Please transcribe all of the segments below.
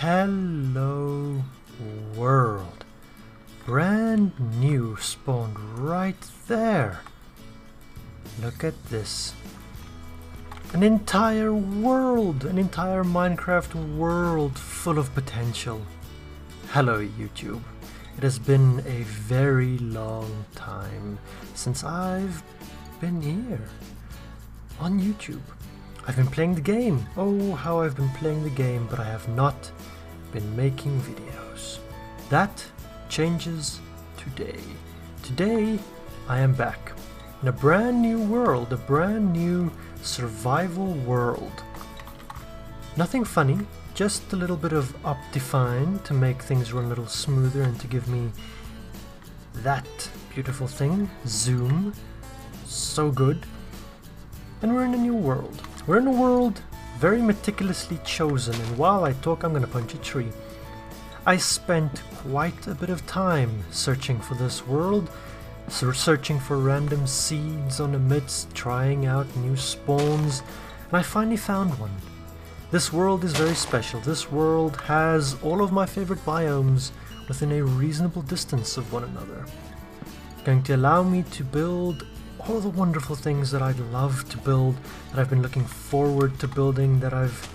Hello world. Brand new spawned right there. Look at this. An entire world, an entire Minecraft world full of potential. Hello YouTube. It has been a very long time since I've been here on YouTube. I've been playing the game. Oh, how I've been playing the game, but I have not been making videos. That changes today. Today, I am back in a brand new world, a brand new survival world. Nothing funny, just a little bit of Optifine to make things run a little smoother and to give me that beautiful thing, zoom. So good. And we're in a new world. We're in a world very meticulously chosen, and while I talk I'm gonna punch a tree. I spent quite a bit of time searching for this world, searching for random seeds on the midst, trying out new spawns, and I finally found one. This world is very special. This world has all of my favorite biomes within a reasonable distance of one another. It's going to allow me to build all the wonderful things that I'd love to build, that I've been looking forward to building, that I've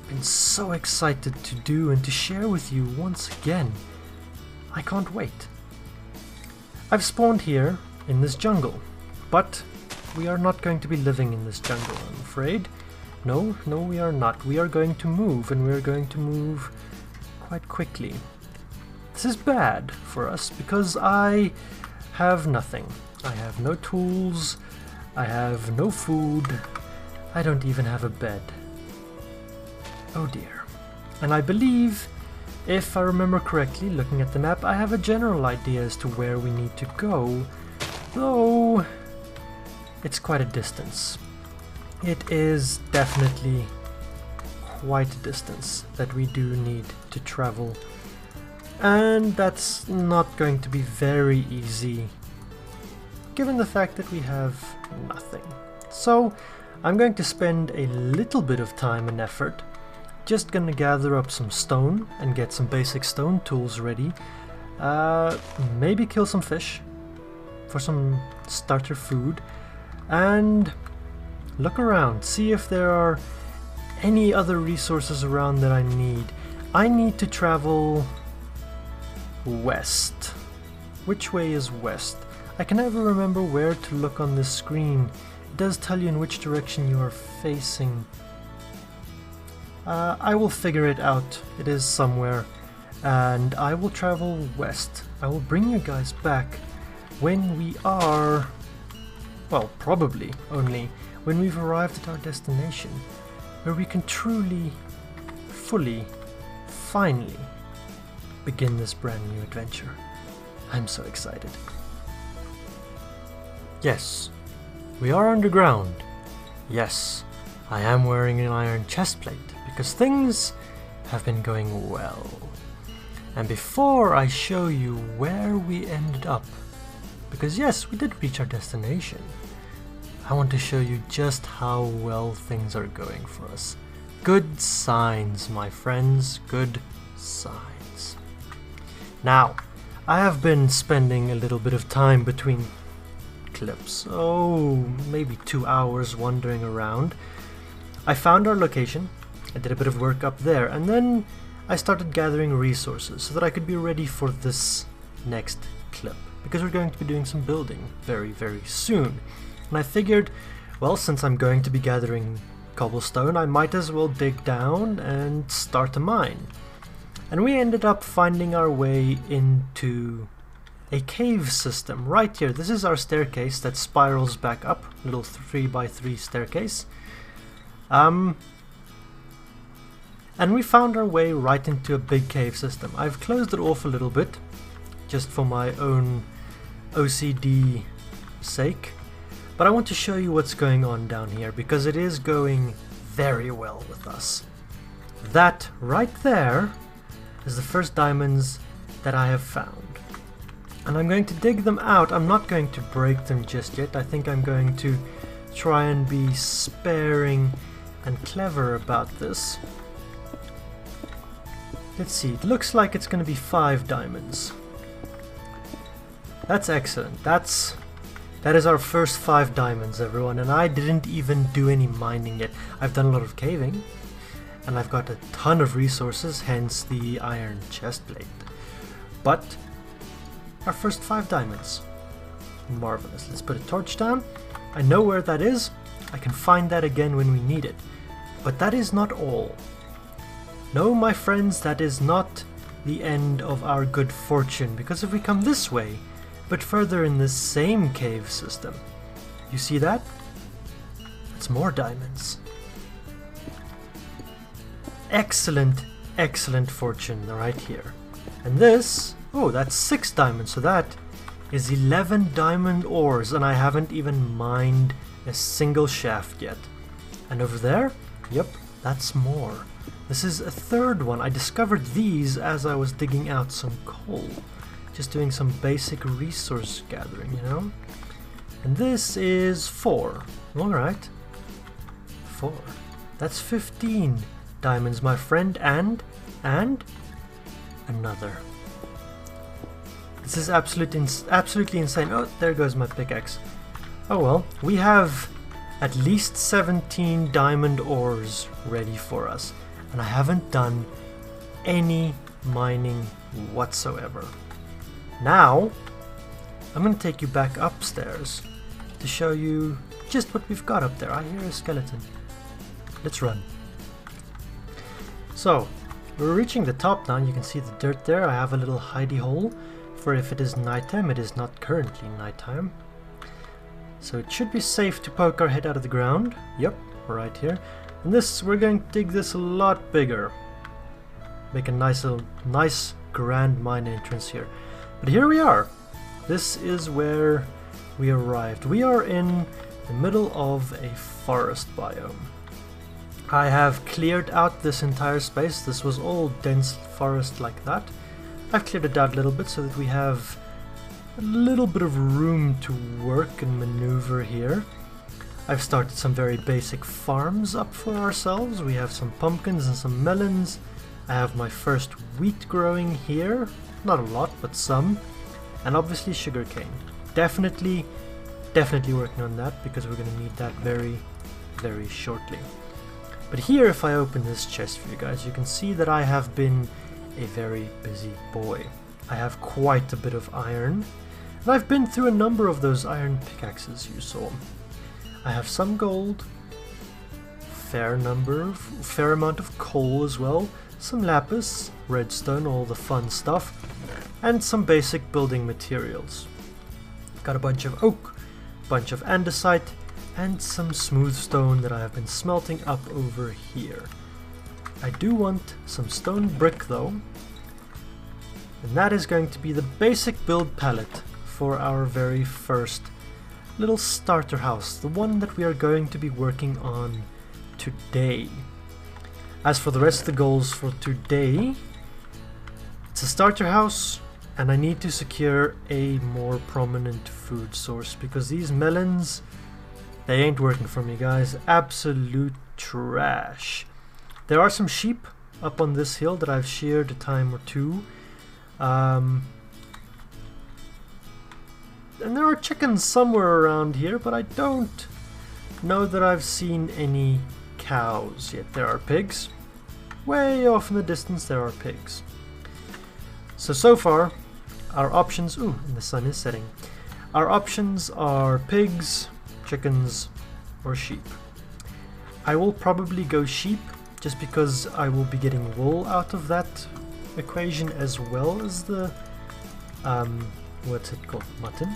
been so excited to do and to share with you once again. I can't wait. I've spawned here in this jungle, but we are not going to be living in this jungle, I'm afraid. No, we are not. We are going to move, and we are going to move quite quickly. This is bad for us because I have nothing. I have no tools, I have no food, I don't even have a bed. Oh dear. And I believe, if I remember correctly, looking at the map, I have a general idea as to where we need to go, though it's quite a distance. It is definitely quite a distance that we do need to travel, and that's not going to be very easy given the fact that we have nothing. So I'm going to spend a little bit of time and effort just gonna gather up some stone and get some basic stone tools ready, maybe kill some fish for some starter food, and look around, see if there are any other resources around that I need. I need to travel west. Which way is west? I can never remember where to look on this screen. It does tell you in which direction you are facing. I will figure it out. It is somewhere. And I will travel west. I will bring you guys back when we are... well, probably only when we've arrived at our destination, where we can truly, fully, finally begin this brand new adventure. I'm so excited. Yes, we are underground. Yes, I am wearing an iron chestplate because things have been going well. And before I show you where we ended up, because yes, we did reach our destination, I want to show you just how well things are going for us. Good signs, my friends, good signs. Now, I have been spending a little bit of time between clips, maybe 2 hours wandering around. I found our location, I did a bit of work up there, and then I started gathering resources so that I could be ready for this next clip, because we're going to be doing some building very, very soon. And I figured, well, since I'm going to be gathering cobblestone, I might as well dig down and start a mine. And we ended up finding our way into a cave system right here. This is our staircase that spirals back up, little 3x3 staircase. And we found our way right into a big cave system. I've closed it off a little bit, just for my own OCD sake. But I want to show you what's going on down here, because it is going very well with us. That right there is the first diamonds that I have found. And I'm going to dig them out. I'm not going to break them just yet. I think I'm going to try and be sparing and clever about this. Let's see, it looks like it's going to be 5 diamonds. That's excellent. That is our first 5 diamonds, everyone, and I didn't even do any mining yet. I've done a lot of caving, and I've got a ton of resources, hence the iron chest plate. But our first 5 diamonds. Marvelous. Let's put a torch down. I know where that is. I can find that again when we need it. But that is not all. No, my friends, that is not the end of our good fortune, because if we come this way, but further in the same cave system, you see that? It's more diamonds. Excellent, excellent fortune right here. And this, oh, that's 6 diamonds, so that is 11 diamond ores, and I haven't even mined a single shaft yet. And over there, yep, that's more. This is a 3rd one. I discovered these as I was digging out some coal. Just doing some basic resource gathering, you know? And this is 4. Alright. 4. That's 15 diamonds, my friend, and another. This is absolutely insane. Oh, there goes my pickaxe. Oh well, we have at least 17 diamond ores ready for us. And I haven't done any mining whatsoever. Now, I'm going to take you back upstairs to show you just what we've got up there. I hear a skeleton. Let's run. So, we're reaching the top now. You can see the dirt there. I have a little hidey hole for if it is nighttime. It is not currently nighttime. So it should be safe to poke our head out of the ground. Yep, right here. And this, we're going to dig this a lot bigger. Make a nice grand mine entrance here. But here we are. This is where we arrived. We are in the middle of a forest biome. I have cleared out this entire space. This was all dense forest like that. I've cleared it out a little bit so that we have a little bit of room to work and maneuver here. I've started some very basic farms up for ourselves. We have some pumpkins and some melons. I have my first wheat growing here. Not a lot, but some. And obviously sugarcane. Definitely working on that because we're going to need that very, very shortly. But here, if I open this chest for you guys, you can see that I have been a very busy boy. I have quite a bit of iron. And I've been through a number of those iron pickaxes you saw. I have some gold, fair amount of coal as well, some lapis, redstone, all the fun stuff, and some basic building materials. Got a bunch of oak, bunch of andesite, and some smooth stone that I have been smelting up over here. I do want some stone brick though, and that is going to be the basic build palette for our very first little starter house, the one that we are going to be working on today. As for the rest of the goals for today, it's a starter house, and I need to secure a more prominent food source because these melons, they ain't working for me, guys. Absolute trash. There are some sheep up on this hill that I've sheared a time or two. And there are chickens somewhere around here, but I don't know that I've seen any cows yet. There are pigs. Way off in the distance there are pigs. So far, our options... Ooh, and the sun is setting. Our options are pigs, chickens, or sheep. I will probably go sheep, just because I will be getting wool out of that equation as well as the... what's it called? Mutton?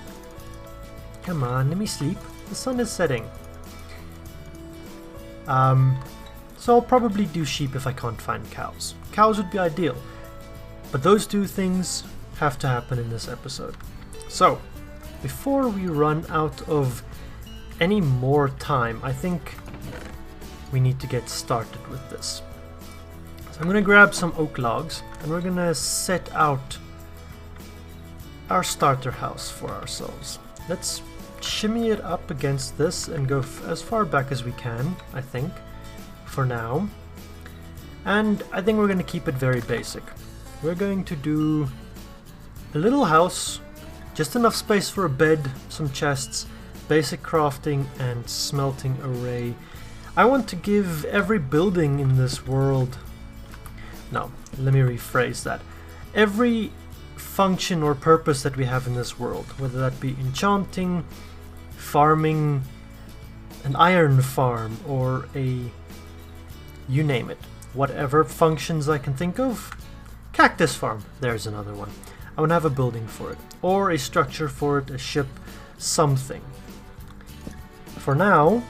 Come on, let me sleep. The sun is setting. So I'll probably do sheep if I can't find cows. Cows would be ideal. But those two things have to happen in this episode. So, before we run out of any more time, I think we need to get started with this. So I'm going to grab some oak logs and we're going to set out our starter house for ourselves. Let's shimmy it up against this and go as far back as we can, I think, for now. And I think we're going to keep it very basic. We're going to do a little house, just enough space for a bed, some chests, basic crafting and smelting array. I want to give every building in this world... No, let me rephrase that. Every function or purpose that we have in this world, whether that be enchanting, farming, an iron farm, or a... you name it. Whatever functions I can think of. Cactus farm, there's another one. I want to have a building for it, or a structure for it, a ship, something. For now,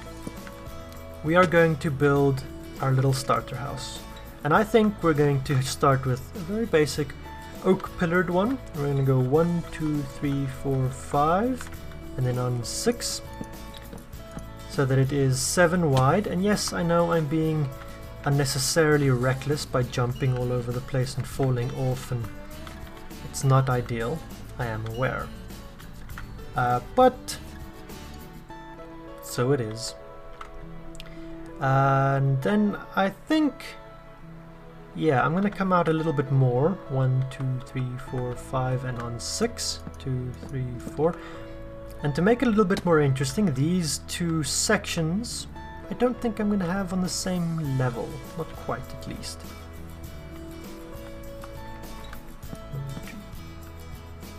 we are going to build our little starter house. And I think we're going to start with a very basic oak pillared one. We're going to go 1, 2, 3, 4, 5, and then on 6, so that it is 7 wide. And yes, I know I'm being unnecessarily reckless by jumping all over the place and falling off, and it's not ideal, I am aware. But so it is. And then I think, yeah, I'm gonna come out a little bit more. 1, 2, 3, 4, 5, and on 6, 2, 3, 4. And to make it a little bit more interesting, these two sections I don't think I'm gonna have on the same level, not quite at least.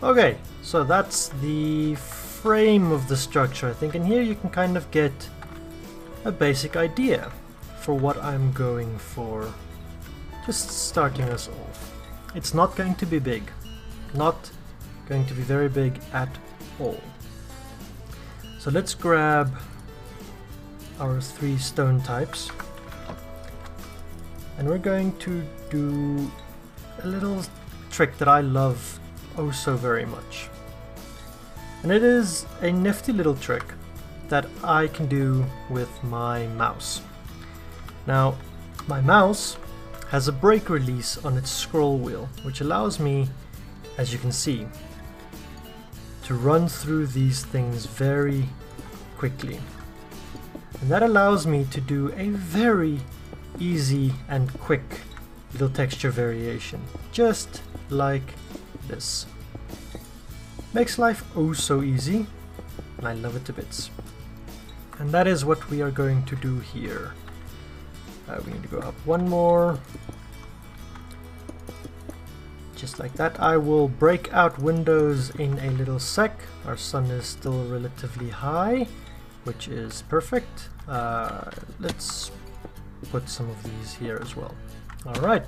Okay, so that's the frame of the structure, I think, and here you can kind of get a basic idea for what I'm going for, just starting us off. It's not going to be big, not going to be very big at all. So let's grab our 3 stone types, and we're going to do a little trick that I love oh so very much. And it is a nifty little trick that I can do with my mouse. Now, my mouse has a brake release on its scroll wheel, which allows me, as you can see, to run through these things very quickly. And that allows me to do a very easy and quick little texture variation, just like this. Makes life oh so easy, and I love it to bits. And that is what we are going to do here. We need to go up one more. Just like that. I will break out windows in a little sec. Our sun is still relatively high, which is perfect. Let's put some of these here as well. Alright,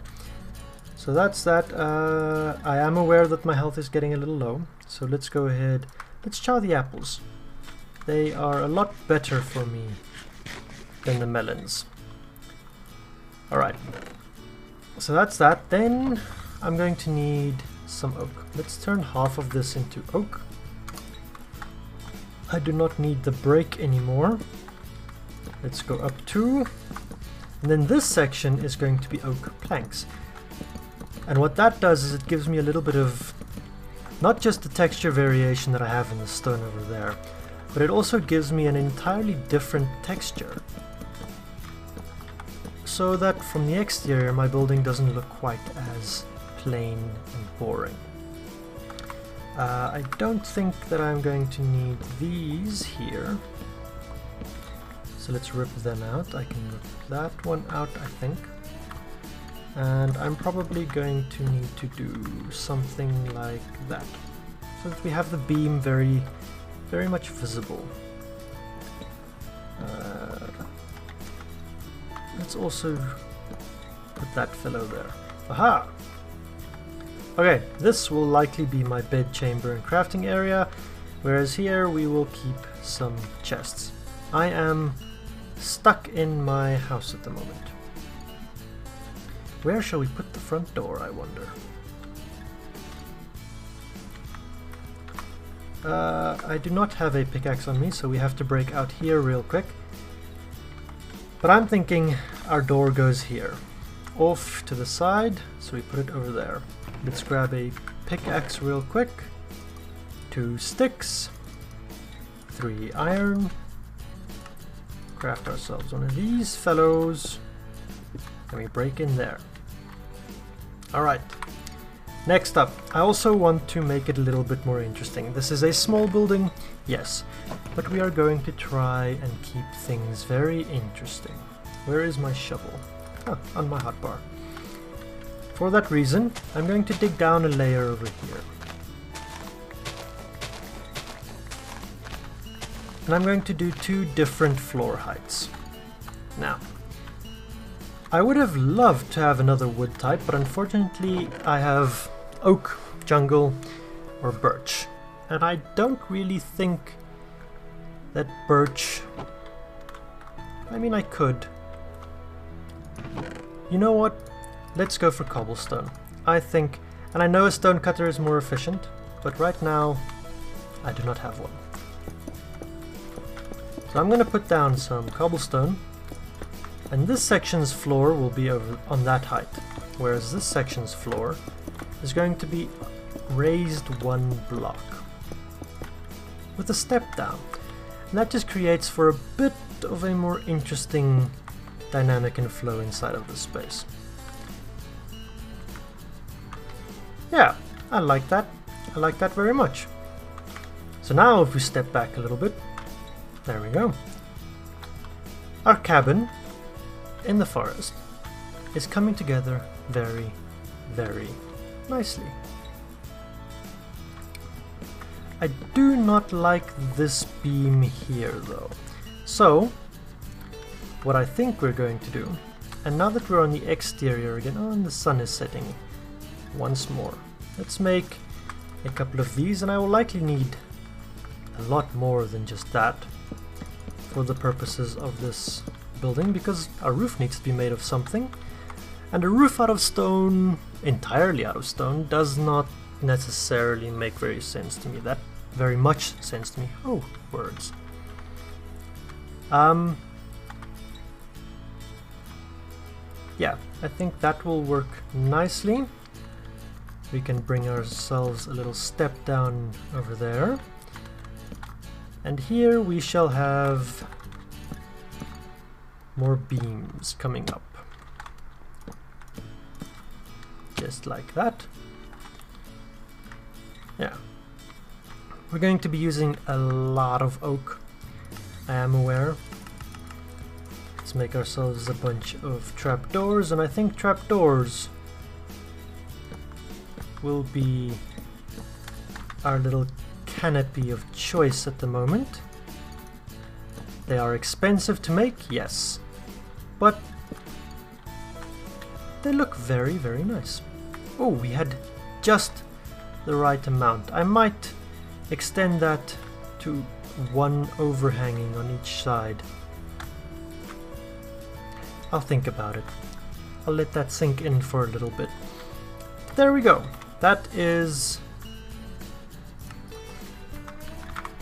so that's that. I am aware that my health is getting a little low, so let's go ahead. Let's chow the apples. They are a lot better for me than the melons. Alright, so that's that. Then I'm going to need some oak. Let's turn half of this into oak. I do not need the break anymore. Let's go up 2. And then this section is going to be oak planks. And what that does is it gives me a little bit of, not just the texture variation that I have in the stone over there, but it also gives me an entirely different texture. So that from the exterior my building doesn't look quite as plain and boring. I don't think that I'm going to need these here. So let's rip them out. I can rip that one out, I think. And I'm probably going to need to do something like that, so that we have the beam very, very much visible. Let's also put that fellow there. Aha! Okay, this will likely be my bed chamber and crafting area, whereas here we will keep some chests. I am stuck in my house at the moment. Where shall we put the front door, I wonder? I do not have a pickaxe on me, so we have to break out here real quick. But I'm thinking our door goes here, off to the side, so we put it over there. Let's grab a pickaxe real quick. 2 sticks, 3 iron. Craft ourselves one of these fellows. Let me break in there. Alright. Next up, I also want to make it a little bit more interesting. This is a small building, yes, but we are going to try and keep things very interesting. Where is my shovel? Ah, on my hotbar. For that reason, I'm going to dig down a layer over here. And I'm going to do 2 different floor heights. Now, I would have loved to have another wood type, but unfortunately I have oak, jungle, or birch. And I don't really think that birch... I mean, I could. You know what? Let's go for cobblestone. I think, and I know a stone cutter is more efficient, but right now I do not have one. So I'm going to put down some cobblestone, and this section's floor will be over on that height, whereas this section's floor is going to be raised 1 block with a step down. And that just creates for a bit of a more interesting dynamic and flow inside of the space. Yeah, I like that. I like that very much. So now if we step back a little bit, there we go. Our cabin in the forest is coming together very, very nicely. I do not like this beam here though. So, what I think we're going to do, and now that we're on the exterior again, oh, and the sun is setting once more, let's make a couple of these, and I will likely need a lot more than just that for the purposes of this building, because our roof needs to be made of something, and a roof out of stone, entirely out of stone, does not necessarily make very much sense to me. Oh, words. Yeah, I think that will work nicely. We can bring ourselves a little step down over there. And here we shall have more beams coming up. Just like that. Yeah. We're going to be using a lot of oak, I am aware. Let's make ourselves a bunch of trapdoors, and I think trapdoors will be our little canopy of choice at the moment. They are expensive to make, yes, but they look very, very nice. Oh, we had just the right amount. I might extend that to 1 overhanging on each side. I'll think about it. I'll let that sink in for a little bit. There we go. That is...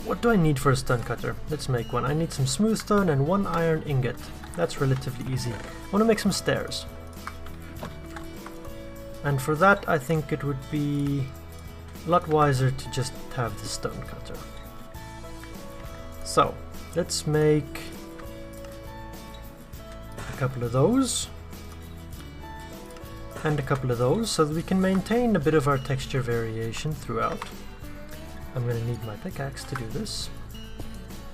What do I need for a stone cutter? Let's make one. I need some smooth stone and 1 iron ingot. That's relatively easy. I want to make some stairs. And for that I think it would be a lot wiser to just have the stone cutter. So, let's make a couple of those. And a couple of those, so that we can maintain a bit of our texture variation throughout. I'm going to need my pickaxe to do this.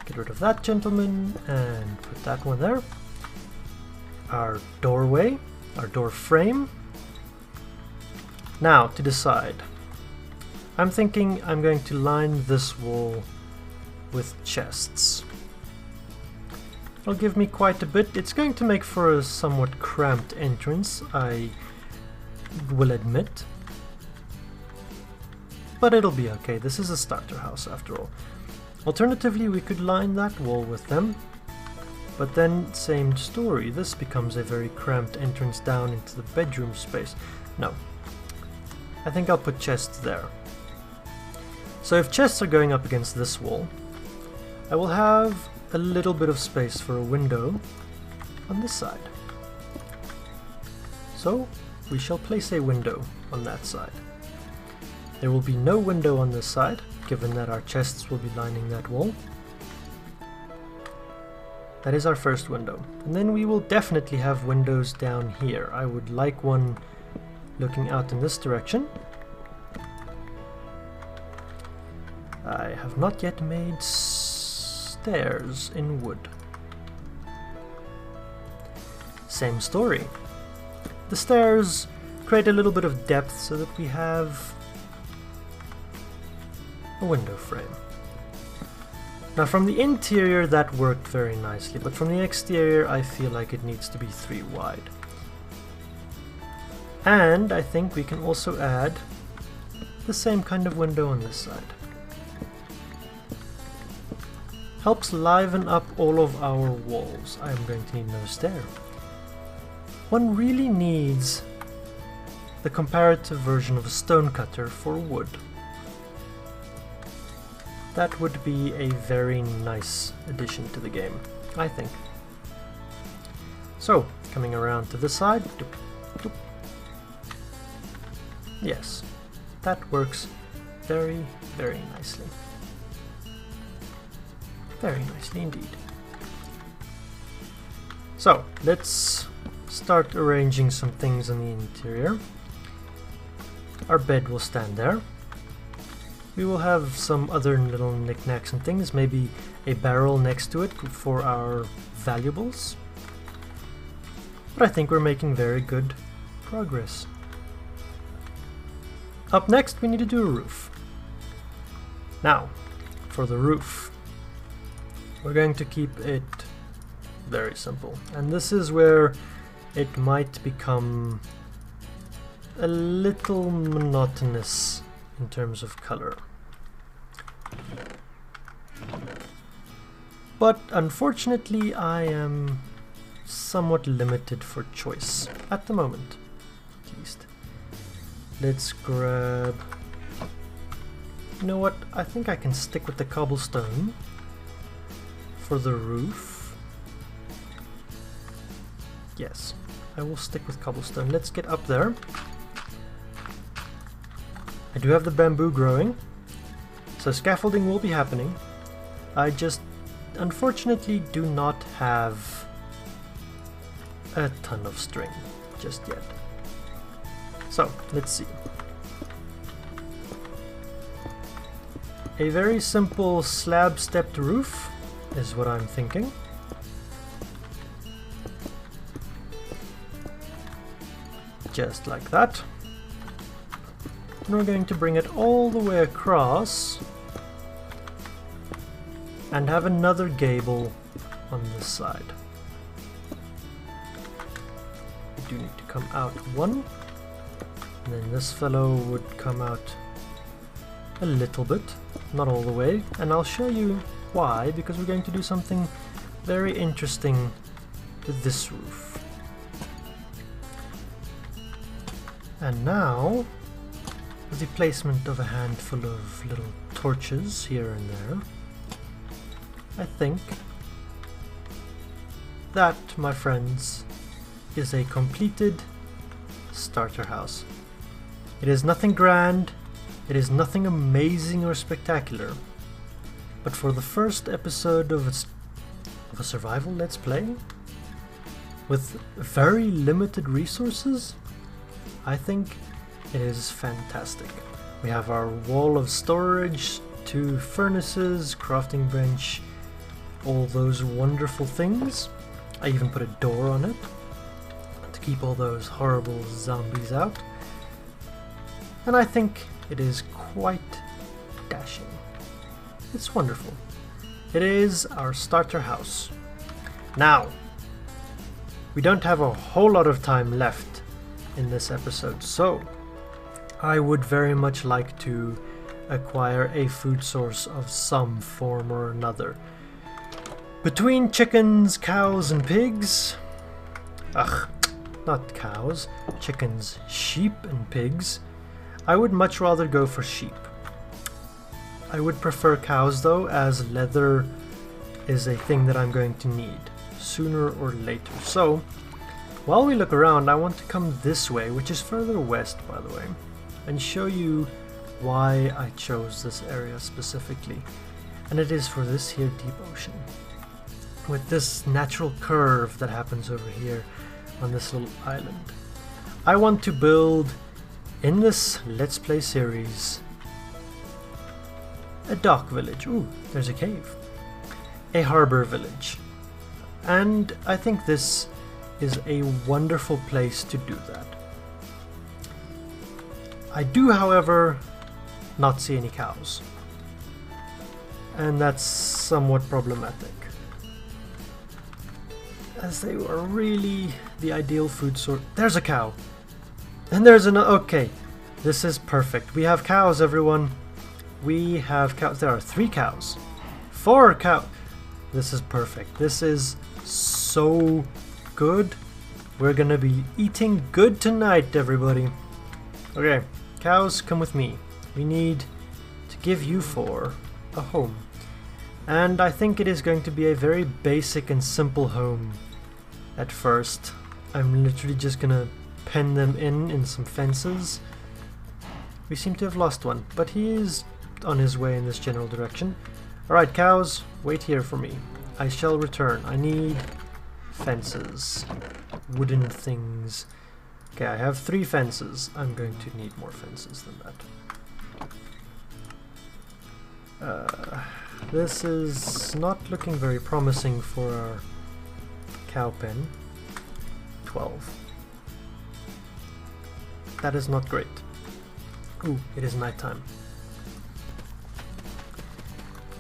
Get rid of that gentleman and put that one there. Our doorway, our door frame. Now to decide. I'm thinking I'm going to line this wall with chests. It'll give me quite a bit. It's going to make for a somewhat cramped entrance, I will admit. But it'll be okay. This is a starter house after all. Alternatively, we could line that wall with them. But then, same story. This becomes a very cramped entrance down into the bedroom space. No. I think I'll put chests there. So if chests are going up against this wall, I will have a little bit of space for a window on this side. So we shall place a window on that side. There will be no window on this side, given that our chests will be lining that wall. that is our first window. And then we will definitely have windows down here. I would like one looking out in this direction. I have not yet made stairs in wood. Same story. The stairs create a little bit of depth so that we have a window frame. Now from the interior that worked very nicely, but from the exterior I feel like it needs to be 3 wide. And I think we can also add the same kind of window on this side. Helps liven up all of our walls. I'm going to need another stair. One really needs the comparative version of a stone cutter for wood. That would be a very nice addition to the game, I think. So, coming around to this side. Doop, doop. Yes, that works very, very nicely. Very nicely indeed. So, let's start arranging some things in the interior. Our bed will stand there. We will have some other little knickknacks and things, maybe a barrel next to it for our valuables. But I think we're making very good progress. Up next we need to do a roof. Now, for the roof, we're going to keep it very simple. And this is where it might become a little monotonous in terms of color. But unfortunately I am somewhat limited for choice at the moment, at least. Let's grab... You know what, I think I can stick with the cobblestone for the roof. Yes, I will stick with cobblestone. Let's get up there. I do have the bamboo growing, so scaffolding will be happening. I just unfortunately do not have a ton of string just yet. So, let's see. A very simple slab-stepped roof is what I'm thinking. Just like that. And we're going to bring it all the way across and have another gable on this side. We do need to come out one, and then this fellow would come out a little bit, not all the way, and I'll show you why, because we're going to do something very interesting with this roof. And now, with the placement of a handful of little torches here and there, I think that, my friends, is a completed starter house. It is nothing grand, it is nothing amazing or spectacular, but for the first episode of a survival Let's Play, with very limited resources, I think it is fantastic. We have our wall of storage, 2 furnaces, crafting bench, all those wonderful things. I even put a door on it to keep all those horrible zombies out. And I think it is quite dashing. It's wonderful. It is our starter house. Now, we don't have a whole lot of time left in this episode, so I would very much like to acquire a food source of some form or another. Between chickens, cows, and pigs... not cows, chickens, sheep, and pigs, I would much rather go for sheep. I would prefer cows though, as leather is a thing that I'm going to need sooner or later. So, while we look around, I want to come this way, which is further west, by the way, and show you why I chose this area specifically. And it is for this here deep ocean. with this natural curve that happens over here on this little island. I want to build, in this Let's Play series, a dock village. Ooh, there's a cave. A harbor village. And I think this is a wonderful place to do that. I do, however, not see any cows. And that's somewhat problematic, as they are really the ideal food source. There's a cow! And there's an... okay, this is perfect. We have cows, everyone. We have cows. There are 3 cows. 4 cows. This is perfect. This is so good. We're gonna be eating good tonight, everybody. Okay, cows, come with me. We need to give you 4 a home. And I think it is going to be a very basic and simple home at first. I'm literally just gonna pen them in some fences. We seem to have lost one, but he is on his way in this general direction. Alright, cows, wait here for me. I shall return. I need fences. Wooden things. Okay, I have 3 fences. I'm going to need more fences than that. This is not looking very promising for our cow pen. 12. That is not great. Ooh, it is nighttime.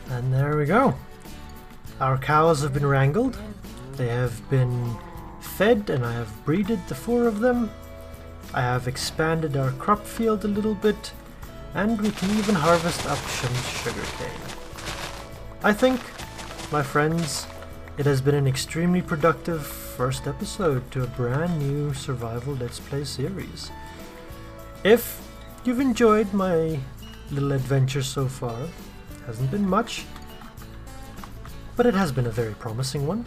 And there we go. Our cows have been wrangled. They have been fed, and I have breeded the 4 of them. I have expanded our crop field a little bit, and we can even harvest up some sugarcane. I think, my friends, it has been an extremely productive first episode to a brand new survival Let's Play series. If you've enjoyed my little adventure so far, hasn't been much, but it has been a very promising one,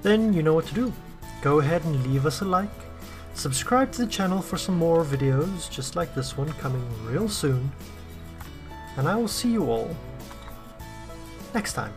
then you know what to do. Go ahead and leave us a like, subscribe to the channel for some more videos just like this one coming real soon, and I will see you all next time.